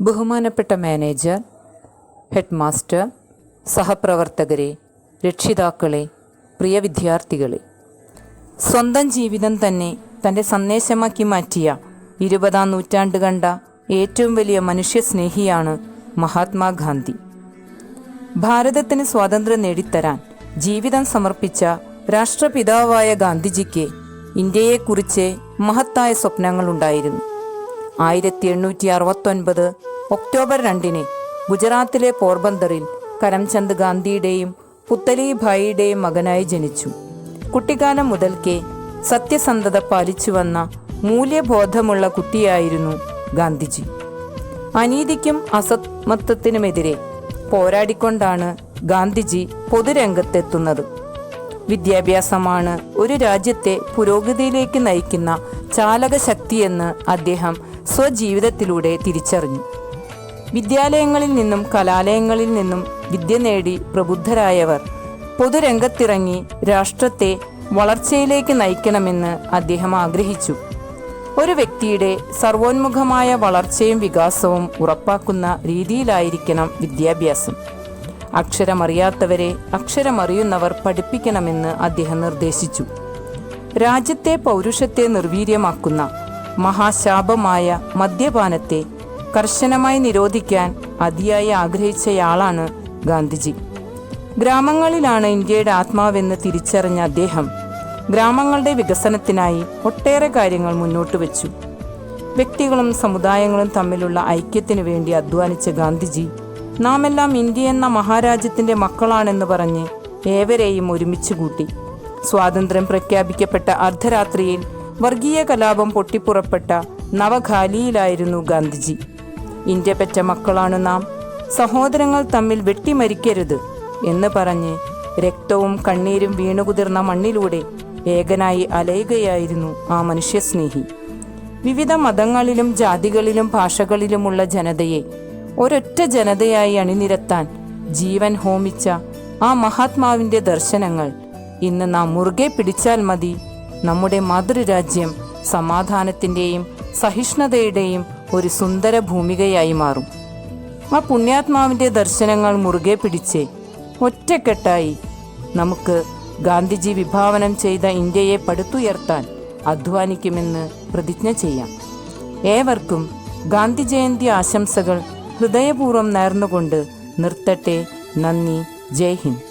ബഹുമാനപ്പെട്ട manager, head master, സഹപ്രവർത്തകരെ, രക്ഷിതാക്കളെ, പ്രിയ വിദ്യാർത്ഥികളെ, സ്വന്തം ജീവിതം തന്നെ തൻ്റെ സന്ദേശമാക്കി മാറ്റിയ 20-ാം നൂറ്റാണ്ട് കണ്ട ഏറ്റവും വലിയ മനുഷ്യസ്നേഹിയാണ് മഹാത്മാഗാന്ധി. ഭാരതത്തിന് സ്വാതന്ത്ര്യം നേടിത്തരാൻ ജീവിതം സമർപ്പിച്ച രാഷ്ട്രപിതാവായ ഗാന്ധിജിക്ക് ഇന്ത്യയെക്കുറിച്ച് മഹത്തായ സ്വപ്നങ്ങളുണ്ടായിരുന്നു. 1869 ഒക്ടോബർ 2 ഗുജറാത്തിലെ പോർബന്തറിൽ കരംചന്ദ് ഗാന്ധിയുടെയും പുത്തലിഭായിയുടെയും മകനായി ജനിച്ചു. കുട്ടിക്കാലം മുതൽക്കേ സത്യസന്ധത പാലിച്ചു വന്ന മൂല്യബോധമുള്ള കുട്ടിയായിരുന്നു ഗാന്ധിജി. അനീതിക്കും അസമത്വത്തിനുമെതിരെ പോരാടിക്കൊണ്ടാണ് ഗാന്ധിജി പൊതുരംഗത്തെത്തുന്നത്. വിദ്യാഭ്യാസമാണ് ഒരു രാജ്യത്തെ പുരോഗതിയിലേക്ക് നയിക്കുന്ന ചാലകശക്തിയെന്ന് അദ്ദേഹം സ്വജീവിതത്തിലൂടെ തിരിച്ചറിഞ്ഞു. വിദ്യാലയങ്ങളിൽ നിന്നും കലാലയങ്ങളിൽ നിന്നും വിദ്യ നേടി പ്രബുദ്ധരായവർ പൊതുരംഗത്തിറങ്ങി രാഷ്ട്രത്തെ വളർച്ചയിലേക്ക് നയിക്കണമെന്ന് അദ്ദേഹം ആഗ്രഹിച്ചു. ഒരു വ്യക്തിയുടെ സർവോന്മുഖമായ വളർച്ചയും വികാസവും ഉറപ്പാക്കുന്ന രീതിയിലായിരിക്കണം വിദ്യാഭ്യാസം. അക്ഷരമറിയാത്തവരെ അക്ഷരമറിയുന്നവർ പഠിപ്പിക്കണമെന്ന് അദ്ദേഹം നിർദ്ദേശിച്ചു. രാജ്യത്തെ പൗരുഷത്തെ നിർവീര്യമാക്കുന്ന മഹാശാപമായ മദ്യപാനത്തെ കർശനമായി നിരോധിക്കാൻ അതിയായി ആഗ്രഹിച്ചയാളാണ് ഗാന്ധിജി. ഗ്രാമങ്ങളിലാണ് ഇന്ത്യയുടെ ആത്മാവെന്ന് തിരിച്ചറിഞ്ഞ അദ്ദേഹം ഗ്രാമങ്ങളുടെ വികസനത്തിനായി ഒട്ടേറെ കാര്യങ്ങൾ മുന്നോട്ട് വെച്ചു. വ്യക്തികളും സമുദായങ്ങളും തമ്മിലുള്ള ഐക്യത്തിനു വേണ്ടി അധ്വാനിച്ച ഗാന്ധിജി നാമെല്ലാം ഇന്ത്യ എന്ന മഹാരാജ്യത്തിൻ്റെ മക്കളാണെന്ന് പറഞ്ഞ് ഏവരെയും ഒരുമിച്ച് കൂട്ടി. സ്വാതന്ത്ര്യം പ്രഖ്യാപിക്കപ്പെട്ട അർദ്ധരാത്രിയിൽ വർഗീയ കലാപം പൊട്ടിപ്പുറപ്പെട്ട നവഖാലിയിലായിരുന്നു ഗാന്ധിജി. ഇന്ത്യ പെറ്റ മക്കളാണ് നാം, സഹോദരങ്ങൾ തമ്മിൽ വെട്ടിമരിക്കരുത് എന്ന് പറഞ്ഞ് രക്തവും കണ്ണീരും വീണുകുതിർന്ന മണ്ണിലൂടെ ഏകനായി അലയുകയായിരുന്നു ആ മനുഷ്യസ്നേഹി. വിവിധ മതങ്ങളിലും ജാതികളിലും ഭാഷകളിലുമുള്ള ജനതയെ ഒരൊറ്റ ജനതയായി അണിനിരത്താൻ ജീവൻ ഹോമിച്ച ആ മഹാത്മാവിൻ്റെ ദർശനങ്ങൾ ഇന്ന് നാം മുറുകെ പിടിച്ചാൽ മതി, നമ്മുടെ മാതൃരാജ്യം സമാധാനത്തിൻ്റെയും സഹിഷ്ണുതയുടെയും ഒരു സുന്ദര ഭൂമികയായി മാറും. ആ പുണ്യാത്മാവിൻ്റെ ദർശനങ്ങൾ മുറുകെ പിടിച്ച് ഒറ്റക്കെട്ടായി നമുക്ക് ഗാന്ധിജി വിഭാവനം ചെയ്ത ഇന്ത്യയെ പടുത്തുയർത്താൻ അധ്വാനിക്കുമെന്ന് പ്രതിജ്ഞ ചെയ്യാം. ഏവർക്കും ഗാന്ധി ജയന്തി ആശംസകൾ ഹൃദയപൂർവ്വം നേർന്നുകൊണ്ട് നിർത്തട്ടെ. നന്ദി. ജയ് ഹിന്ദ്.